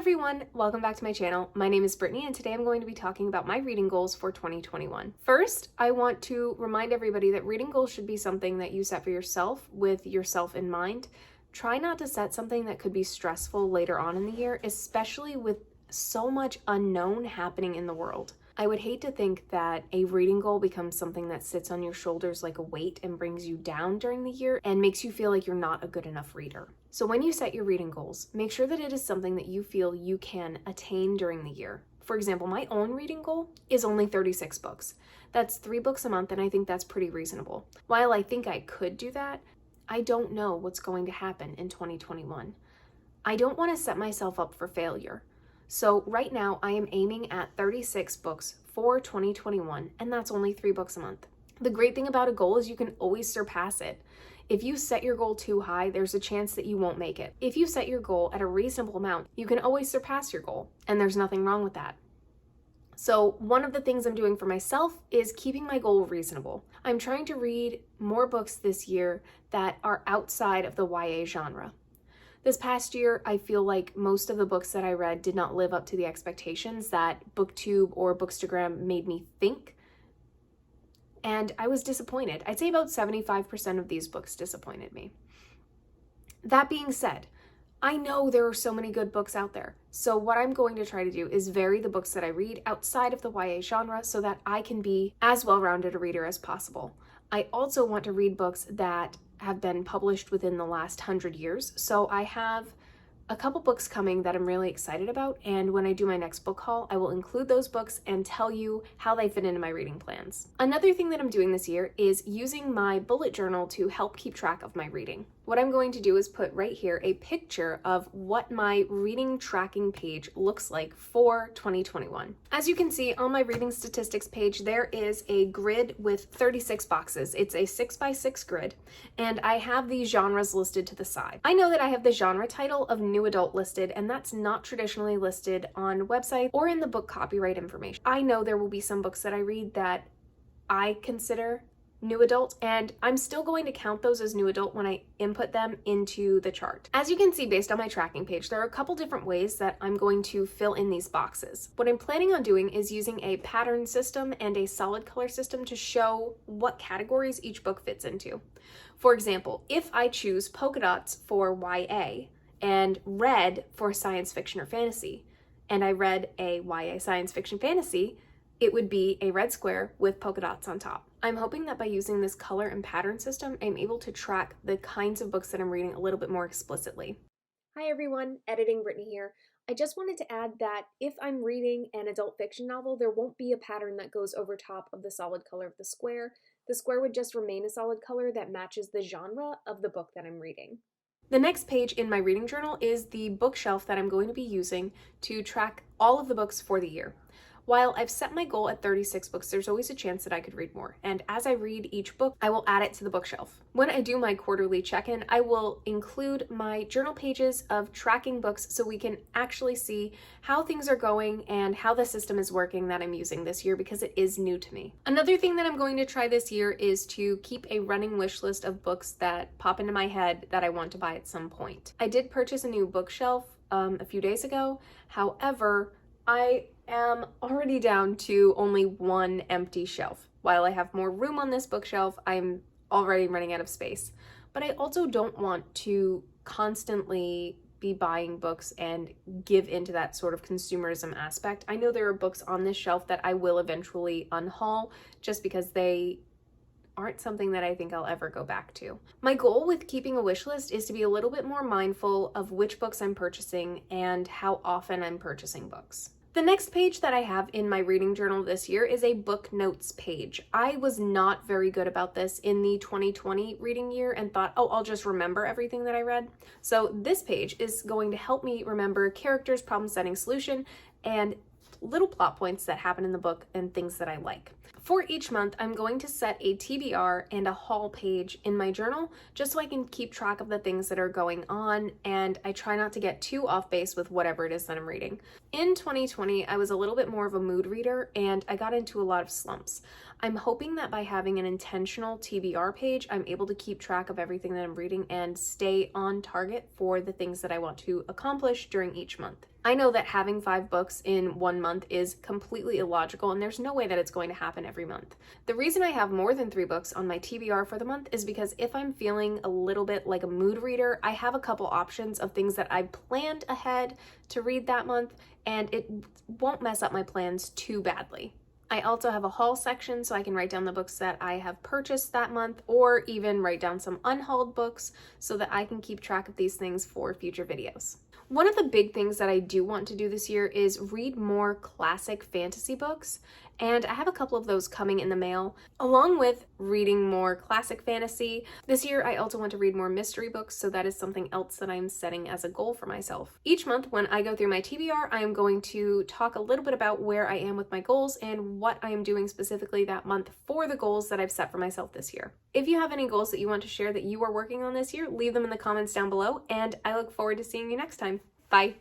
everyone, welcome back to my channel. My name is Brittany and today I'm going to be talking about my reading goals for 2021. First, I want to remind everybody that reading goals should be something that you set for yourself with yourself in mind. Try not to set something that could be stressful later on in the year, especially with so much unknown happening in the world. I would hate to think that a reading goal becomes something that sits on your shoulders like a weight and brings you down during the year and makes you feel like you're not a good enough reader. So when you set your reading goals, make sure that it is something that you feel you can attain during the year. For example, my own reading goal is only 36 books. That's 3 books a month, and I think that's pretty reasonable. While I think I could do that, I don't know what's going to happen in 2021. I don't want to set myself up for failure. So right now I am aiming at 36 books for 2021, and that's only 3 books a month. The great thing about a goal is you can always surpass it. If you set your goal too high, there's a chance that you won't make it. If you set your goal at a reasonable amount, you can always surpass your goal, and there's nothing wrong with that. So one of the things I'm doing for myself is keeping my goal reasonable. I'm trying to read more books this year that are outside of the YA genre. This past year, I feel like most of the books that I read did not live up to the expectations that BookTube or Bookstagram made me think, and I was disappointed. I'd say about 75% of these books disappointed me. That being said, I know there are so many good books out there, so what I'm going to try to do is vary the books that I read outside of the YA genre so that I can be as well-rounded a reader as possible. I also want to read books that have been published within the last 100 years. So I have a couple books coming that I'm really excited about, and when I do my next book haul, I will include those books and tell you how they fit into my reading plans. Another thing that I'm doing this year is using my bullet journal to help keep track of my reading. What I'm going to do is put right here a picture of what my reading tracking page looks like for 2021. As you can see on my reading statistics page, there is a grid with 36 boxes. It's a 6x6 grid, and I have these genres listed to the side. I know that I have the genre title of new adult listed, and that's not traditionally listed on websites or in the book copyright information. I know there will be some books that I read that I consider new adult, and I'm still going to count those as new adult when I input them into the chart. As you can see based on my tracking page, there are a couple different ways that I'm going to fill in these boxes. What I'm planning on doing is using a pattern system and a solid color system to show what categories each book fits into. For example, if I choose polka dots for YA and red for science fiction or fantasy, and I read a YA science fiction fantasy, it would be a red square with polka dots on top. I'm hoping that by using this color and pattern system, I'm able to track the kinds of books that I'm reading a little bit more explicitly. Hi everyone, Editing Brittany here. I just wanted to add that if I'm reading an adult fiction novel, there won't be a pattern that goes over top of the solid color of the square. The square would just remain a solid color that matches the genre of the book that I'm reading. The next page in my reading journal is the bookshelf that I'm going to be using to track all of the books for the year. While I've set my goal at 36 books, there's always a chance that I could read more, and as I read each book, I will add it to the bookshelf. When I do my quarterly check-in, I will include my journal pages of tracking books so we can actually see how things are going and how the system is working that I'm using this year, because it is new to me. Another thing that I'm going to try this year is to keep a running wish list of books that pop into my head that I want to buy at some point. I did purchase a new bookshelf a few days ago. However, I am already down to only 1 empty shelf. While I have more room on this bookshelf, I'm already running out of space. But I also don't want to constantly be buying books and give into that sort of consumerism aspect. I know there are books on this shelf that I will eventually unhaul just because they aren't something that I think I'll ever go back to. My goal with keeping a wish list is to be a little bit more mindful of which books I'm purchasing and how often I'm purchasing books. The next page that I have in my reading journal this year is a book notes page. I was not very good about this in the 2020 reading year and thought, oh, I'll just remember everything that I read. So this page is going to help me remember characters, problem setting, solution, and little plot points that happen in the book and things that I like. For each month, I'm going to set a TBR and a haul page in my journal just so I can keep track of the things that are going on, and I try not to get too off base with whatever it is that I'm reading. In 2020, I was a little bit more of a mood reader and I got into a lot of slumps. I'm hoping that by having an intentional TBR page, I'm able to keep track of everything that I'm reading and stay on target for the things that I want to accomplish during each month. I know that having 5 books in 1 month is completely illogical, and there's no way that it's going to happen every month. The reason I have more than 3 books on my TBR for the month is because if I'm feeling a little bit like a mood reader, I have a couple options of things that I've planned ahead to read that month, and it won't mess up my plans too badly. I also have a haul section so I can write down the books that I have purchased that month, or even write down some unhauled books so that I can keep track of these things for future videos. One of the big things that I do want to do this year is read more classic fantasy books, and I have a couple of those coming in the mail. Along with reading more classic fantasy, this year I also want to read more mystery books, so that is something else that I'm setting as a goal for myself. Each month when I go through my TBR, I am going to talk a little bit about where I am with my goals and what I am doing specifically that month for the goals that I've set for myself this year. If you have any goals that you want to share that you are working on this year, leave them in the comments down below, and I look forward to seeing you next time. Bye.